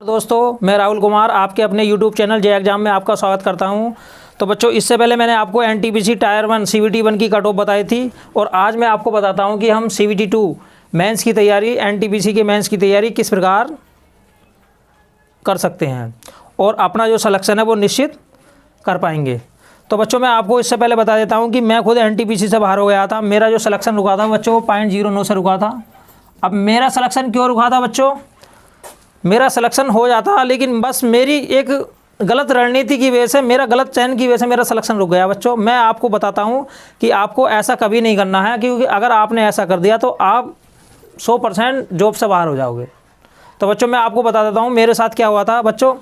दोस्तों, मैं राहुल कुमार आपके अपने YouTube चैनल जे एग्जाम में आपका स्वागत करता हूं। तो बच्चों, इससे पहले मैंने आपको NTPC टायर 1 CVT 1 की कट ऑफ बताई थी और आज मैं आपको बताता हूं कि हम CVT 2 मेंस की तैयारी, NTPC के मेंस की तैयारी किस प्रकार कर सकते हैं और अपना जो सिलेक्शन है वो निश्चित कर पाएंगे। तो बच्चों, मैं आपको इससे पहले बता देता हूँ कि मैं खुद NTPC से बाहर हो गया था। मेरा जो सिलेक्शन रुका था बच्चों, 0.09 से रुका था। अब मेरा सिलेक्शन क्यों रुका था बच्चों? मेरा सिलेक्शन हो जाता, लेकिन बस मेरी एक गलत रणनीति की वजह से, मेरा गलत चयन की वजह से मेरा सिलेक्शन रुक गया। बच्चों, मैं आपको बताता हूं कि आपको ऐसा कभी नहीं करना है, क्योंकि अगर आपने ऐसा कर दिया तो आप 100% जॉब से बाहर हो जाओगे। तो बच्चों, मैं आपको बता देता हूं मेरे साथ क्या हुआ था। बच्चों,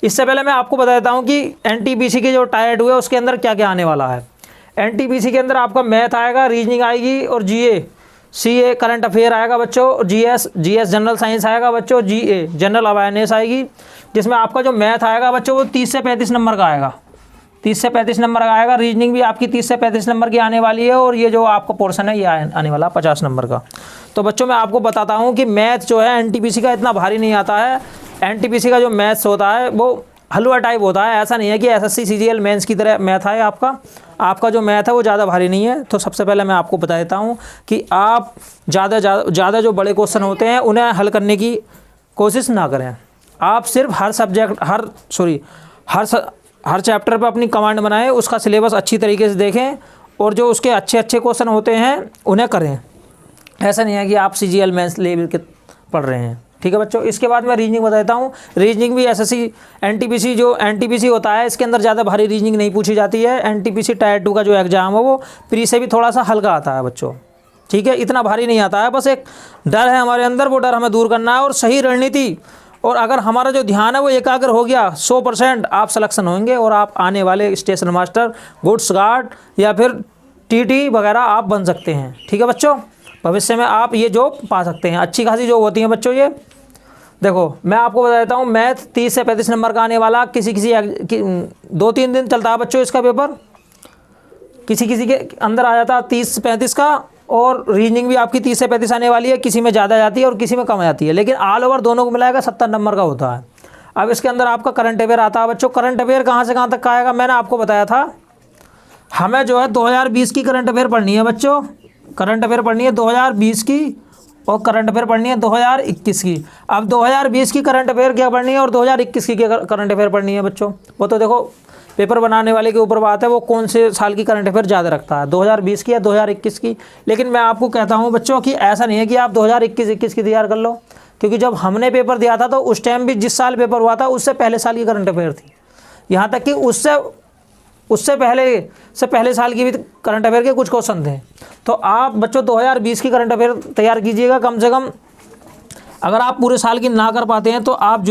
इससे पहले मैं आपको बता देता हूँ कि NTPC के जो टायर 2 है उसके अंदर क्या क्या आने वाला है। NTPC के अंदर आपका मैथ आएगा, रीजनिंग आएगी और GA CA करंट अफेयर आएगा बच्चों, GS जनरल साइंस आएगा बच्चों, GA जनरल अवेयरनेस आएगी, जिसमें आपका जो मैथ आएगा बच्चों वो 30 से 35 नंबर का आएगा। 30 से 35 नंबर का आएगा। रीजनिंग भी आपकी 30 से 35 नंबर की आने वाली है और ये जो आपका पोर्शन है ये आने वाला 50 नंबर का। तो बच्चों, मैं आपको बताता हूँ कि मैथ जो है NTPC का इतना भारी नहीं आता है। NTPC का जो मैथ्स होता है वो हलवा टाइप होता है। ऐसा नहीं है कि SSC CGL मेंस की तरह मैथ है आपका जो मैथ है वो ज़्यादा भारी नहीं है। तो सबसे पहले मैं आपको बता देता हूँ कि आप ज़्यादा जो बड़े क्वेश्चन होते हैं उन्हें हल करने की कोशिश ना करें। आप सिर्फ हर चैप्टर पर अपनी कमांड बनाएं, उसका सिलेबस अच्छी तरीके से देखें और जो उसके अच्छे क्वेश्चन होते हैं उन्हें करें। ऐसा नहीं है कि आप CGL मेंस लेवल के पढ़ रहे हैं। ठीक है बच्चों। इसके बाद मैं रीजनिंग बता देता हूँ। रीजनिंग भी SSC NTPC जो NTPC होता है इसके अंदर ज़्यादा भारी रीजनिंग नहीं पूछी जाती है। NTPC टायर 2 का जो एग्जाम है वो प्री से भी थोड़ा सा हल्का आता है बच्चों। ठीक है, इतना भारी नहीं आता है। बस एक डर है हमारे अंदर, वो डर हमें दूर करना है और सही रणनीति, और अगर हमारा जो ध्यान है वो एकाग्र हो गया 100% आप सिलेक्शन होंगे और आप आने वाले स्टेशन मास्टर, गुड्स गार्ड या फिर TT वगैरह आप बन सकते हैं। ठीक है बच्चों, भविष्य में आप ये जॉब पा सकते हैं। अच्छी खासी जॉब होती है बच्चों। ये देखो, मैं आपको बता देता हूँ, मैथ 30 से 35 नंबर का आने वाला, किसी 2-3 दिन चलता है बच्चों इसका पेपर। किसी के अंदर आ जाता है 30 से 35 का, और रीजनिंग भी आपकी 30 से 35 आने वाली है। किसी में ज़्यादा जाती है और किसी में कम जाती है, लेकिन ऑल ओवर दोनों को मिलाएगा 70 नंबर का होता है। अब इसके अंदर आपका करंट अफेयर आता है बच्चों। करंट अफेयर कहाँ से कहाँ तक का आएगा मैंने आपको बताया था। हमें जो है 2020 की करंट अफेयर पढ़नी है बच्चों। करंट अफेयर पढ़नी है 2020 की और करंट अफेयर पढ़नी है 2021 की। अब 2020 की करंट अफेयर क्या पढ़नी है और 2021 की करंट अफेयर पढ़नी है बच्चों, वो तो देखो पेपर बनाने वाले के ऊपर बात है, वो कौन से साल की करंट अफेयर ज़्यादा रखता है, 2020 की या 2021 की। लेकिन मैं आपको कहता हूँ बच्चों कि ऐसा नहीं है कि आप 2021 की तैयार कर लो, क्योंकि जब हमने पेपर दिया था तो उस टाइम भी जिस साल पेपर हुआ था उससे पहले साल की करंट अफेयर थी। यहाँ तक कि उससे पहले साल की भी करंट अफेयर के कुछ क्वेश्चन थे। तो आप बच्चों 2020 की करंट अफेयर तैयार कीजिएगा कम से कम। अगर आप पूरे साल की ना कर पाते हैं तो आप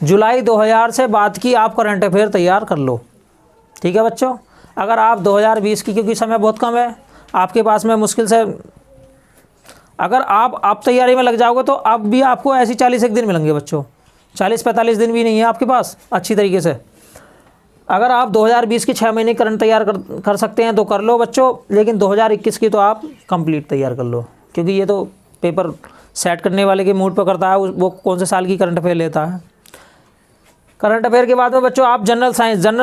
जुलाई 2000 से बात की आप करंट अफेयर तैयार कर लो। ठीक है बच्चों। अगर आप 2020 की, क्योंकि समय बहुत कम है आपके पास में, मुश्किल से अगर आप तैयारी में लग जाओगे तो अब भी आपको ऐसी 40 दिन मिलेंगे बच्चों। 40-45 दिन भी नहीं है आपके पास अच्छी तरीके से। अगर आप 2020 की 6 महीने करंट तैयार कर सकते हैं तो कर लो बच्चों, लेकिन 2021 की तो आप कंप्लीट तैयार कर लो, क्योंकि ये तो पेपर सेट करने वाले के मूड पर करता है वो कौन से साल की करंट अफेयर लेता है। करंट अफेयर के बाद में बच्चों आप जनरल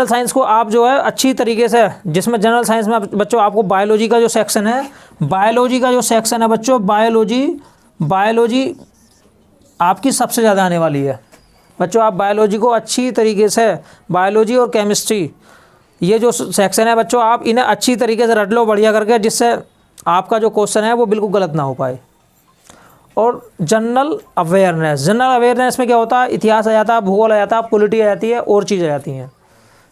साइंस को आप जो है अच्छी तरीके से, जिसमें जनरल साइंस में बच्चों आपको बायोलॉजी का जो सेक्शन है बच्चों, बायोलॉजी आपकी सबसे ज़्यादा आने वाली है बच्चों। आप बायोलॉजी को अच्छी तरीके से, बायोलॉजी और केमिस्ट्री ये जो सेक्शन है बच्चों, आप इन्हें अच्छी तरीके से रट लो बढ़िया करके, जिससे आपका जो क्वेश्चन है वो बिल्कुल गलत ना हो पाए। और जनरल अवेयरनेस में क्या होता है, इतिहास आ जाता है, भूगोल आ जाता है, पॉलिटी आ जाती है, और चीज़ आ जाती हैं,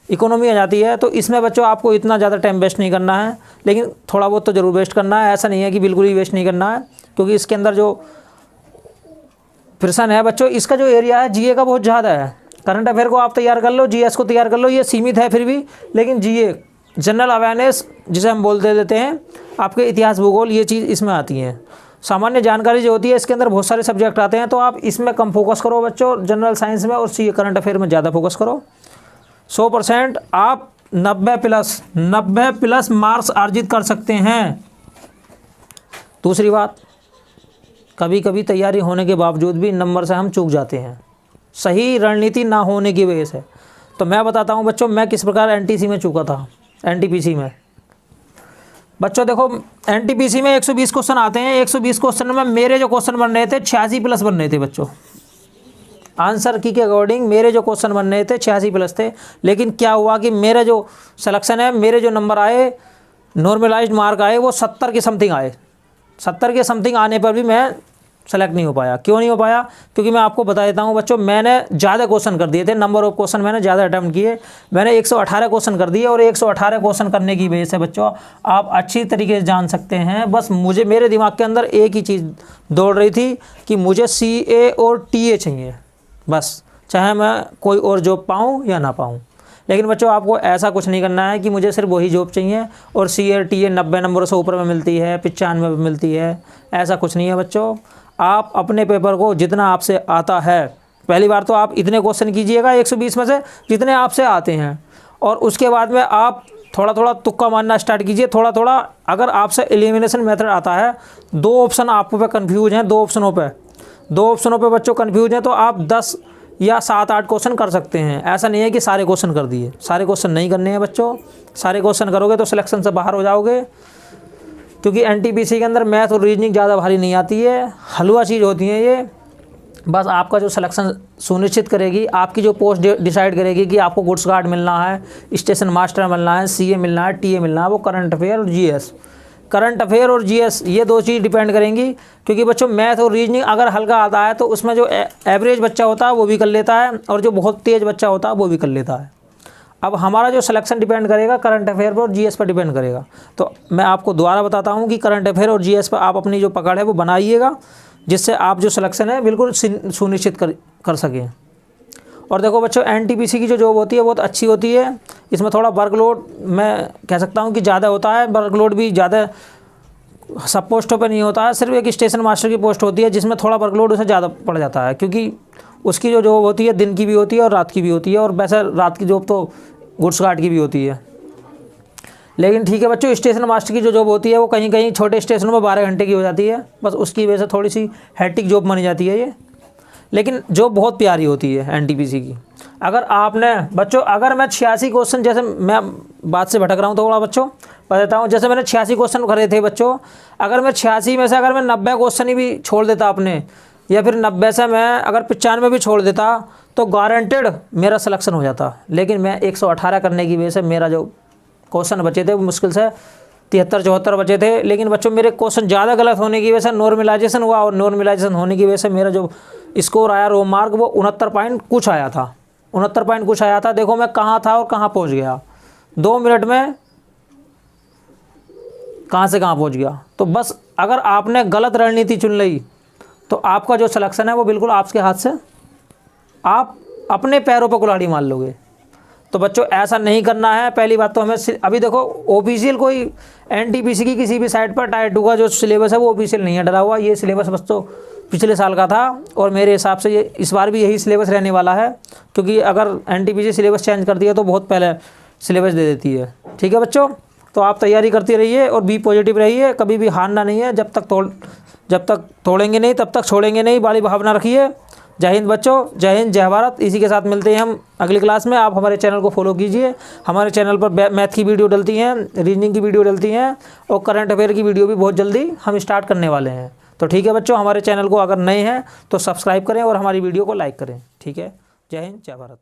इकोनॉमी आ जाती है। तो इसमें बच्चों आपको इतना ज़्यादा टाइम वेस्ट नहीं करना है, लेकिन थोड़ा बहुत तो ज़रूर वेस्ट करना है। ऐसा नहीं है कि बिल्कुल ही वेस्ट नहीं करना है, क्योंकि इसके अंदर जो प्रश्न है बच्चों, इसका जो एरिया है GA का बहुत ज़्यादा है। करंट अफेयर को आप तैयार कर लो, GS को तैयार कर लो, ये सीमित है फिर भी, लेकिन GA जनरल अवेयरनेस जिसे हम बोलते देते हैं, आपके इतिहास भूगोल ये चीज़ इसमें आती है। सामान्य जानकारी जो होती है इसके अंदर बहुत सारे सब्जेक्ट आते हैं, तो आप इसमें कम फोकस करो बच्चों, जनरल साइंस में, और CA करंट अफेयर में ज़्यादा फोकस करो। 100% आप 90+ मार्क्स अर्जित कर सकते हैं। दूसरी बात, कभी कभी तैयारी होने के बावजूद भी नंबर से हम चूक जाते हैं। सही रणनीति ना होने की वजह से। तो मैं बताता हूँ बच्चों मैं किस प्रकार एनटीसी में चूका था, एनटीपीसी में। बच्चों देखो एनटीपीसी में 120 क्वेश्चन आते हैं, 120 क्वेश्चन में मेरे जो क्वेश्चन बन रहे थे 86 प्लस बन रहे थे बच्चों। आंसर की के अकॉर्डिंग मेरे जो क्वेश्चन बन रहे थे 86 प्लस थे। लेकिन क्या हुआ कि मेरा जो सिलेक्शन है, मेरे जो नंबर आए, नॉर्मलाइज्ड मार्क आए, वो 70 के समथिंग आए। 70 के समथिंग आने पर भी मैं सेलेक्ट नहीं हो पाया। क्यों नहीं हो पाया? क्योंकि मैं आपको बता देता हूँ बच्चों, मैंने ज़्यादा क्वेश्चन कर दिए थे, नंबर ऑफ क्वेश्चन मैंने ज़्यादा अटैम्प्ट किए। मैंने 118 क्वेश्चन कर दिए, और 118 क्वेश्चन करने की वजह से बच्चों आप अच्छी तरीके से जान सकते हैं, बस मुझे मेरे दिमाग के अंदर एक ही चीज़ दौड़ रही थी कि मुझे CA और TA चाहिए, बस, चाहे मैं कोई और जॉब पाऊँ या ना पाऊँ। लेकिन बच्चों आपको ऐसा कुछ नहीं करना है कि मुझे सिर्फ वही जॉब चाहिए और CA और TA 90 नंबरों से ऊपर में मिलती है, 95 में मिलती है, ऐसा कुछ नहीं है बच्चों। आप अपने पेपर को जितना आपसे आता है, पहली बार तो आप इतने क्वेश्चन कीजिएगा 120 में से जितने आपसे आते हैं, और उसके बाद में आप थोड़ा थोड़ा तुक्का मारना स्टार्ट कीजिए, थोड़ा थोड़ा। अगर आपसे एलिमिनेशन मेथड आता है, 2 ऑप्शन आप पे कन्फ्यूज हैं, 2 ऑप्शनों पे बच्चों कन्फ्यूज हैं, तो आप 10 या 7-8 क्वेश्चन कर सकते हैं। ऐसा नहीं है कि सारे क्वेश्चन कर दिए, सारे क्वेश्चन नहीं करने हैं बच्चों। सारे क्वेश्चन करोगे तो सिलेक्शन से बाहर हो जाओगे, क्योंकि एनटीपीसी के अंदर मैथ और रीजनिंग ज़्यादा भारी नहीं आती है, हलवा चीज़ होती है ये। बस आपका जो सिलेक्शन सुनिश्चित करेगी, आपकी जो पोस्ट डिसाइड करेगी कि आपको गुड्स गार्ड मिलना है, स्टेशन मास्टर मिलना है, CA मिलना है, TA मिलना है, वो करंट अफेयर और GS। करंट अफेयर और GS ये 2 चीज़ डिपेंड करेंगी, क्योंकि बच्चों मैथ और रीजनिंग अगर हल्का आता है तो उसमें जो एवरेज बच्चा होता है वो भी कर लेता है, और जो बहुत तेज़ बच्चा होता है वो भी कर लेता है। अब हमारा जो सिलेक्शन डिपेंड करेगा करंट अफेयर पर और GS पर डिपेंड करेगा। तो मैं आपको दोबारा बताता हूँ कि करंट अफेयर और GS पर आप अपनी जो पकड़ है वो बनाइएगा, जिससे आप जो सिलेक्शन है बिल्कुल सुनिश्चित कर सकें। और देखो बच्चों एनटीपीसी की जो जॉब होती है बहुत अच्छी होती है। इसमें थोड़ा वर्कलोड मैं कह सकता हूँ कि ज़्यादा होता है, वर्कलोड भी ज़्यादा सब पोस्टों पे नहीं होता है, सिर्फ एक स्टेशन मास्टर की पोस्ट होती है जिसमें थोड़ा वर्कलोड उसे ज़्यादा पड़ जाता है, क्योंकि उसकी जो जॉब होती है दिन की भी होती है और रात की भी होती है, और वैसे रात की जॉब तो गुड्स गार्ड की भी होती है। लेकिन ठीक है बच्चों, स्टेशन मास्टर की जो जॉब होती है वो कहीं कहीं छोटे स्टेशनों में 12 घंटे की हो जाती है, बस उसकी वजह से थोड़ी सी हैट्रिक जॉब मानी जाती है ये। लेकिन जॉब बहुत प्यारी होती है एनटीपीसी की। अगर आपने बच्चों, अगर मैं 86 क्वेश्चन, जैसे मैं बात से भटक रहा हूँ थोड़ा बच्चों, बताता हूँ। जैसे मैंने 86 क्वेश्चन करे थे बच्चों, अगर मैं 86 में से अगर मैं 90 क्वेश्चन ही भी छोड़ देता अपने, या फिर 90 से मैं अगर 95 भी छोड़ देता, तो गारंटेड मेरा सिलेक्शन हो जाता। लेकिन मैं 118 करने की वजह से मेरा जो क्वेश्चन बचे थे वो मुश्किल से 73-74 बचे थे। लेकिन बच्चों मेरे क्वेश्चन ज़्यादा गलत होने की वजह से नॉर्मलाइजेशन हुआ, और नॉर्मलाइजेशन होने की वजह से मेरा जो स्कोर आया रो मार्क वो 69 पॉइंट कुछ आया था, 69 पॉइंट कुछ आया था। देखो मैं कहाँ था और कहाँ पहुँच गया, 2 मिनट में कहाँ से कहाँ पहुँच गया। तो बस अगर आपने गलत रणनीति चुन ली तो आपका जो सिलेक्शन है वो बिल्कुल आपके हाथ से, आप अपने पैरों पर कुल्हाड़ी मार लोगे। तो बच्चों ऐसा नहीं करना है। पहली बात तो हमें अभी देखो ऑफिशियल कोई एनटीपीसी की किसी भी साइट पर टायर 2 का जो सिलेबस है वो ऑफिशियल नहीं है डला हुआ। ये सिलेबस बस तो पिछले साल का था, और मेरे हिसाब से ये इस बार भी यही सिलेबस रहने वाला है, क्योंकि अगर एनटीपीसी सिलेबस चेंज कर दिया तो बहुत पहले सिलेबस दे देती है। ठीक है बच्चों, तो आप तैयारी करते रहिए और बी पॉजिटिव रहिए, कभी भी हारना नहीं है। जब तक तोड़ेंगे नहीं तब तक छोड़ेंगे नहीं वाली भावना रखिए। जय हिंद बच्चों, जय हिंद, जय भारत। इसी के साथ मिलते हैं हम अगली क्लास में। आप हमारे चैनल को फॉलो कीजिए। हमारे चैनल पर मैथ की वीडियो डलती हैं, रीजनिंग की वीडियो डलती हैं, और करंट अफेयर की वीडियो भी बहुत जल्दी हम स्टार्ट करने वाले हैं। तो ठीक है बच्चों, हमारे चैनल को अगर नए हैं तो सब्सक्राइब करें और हमारी वीडियो को लाइक करें। ठीक है, जय हिंद, जय भारत।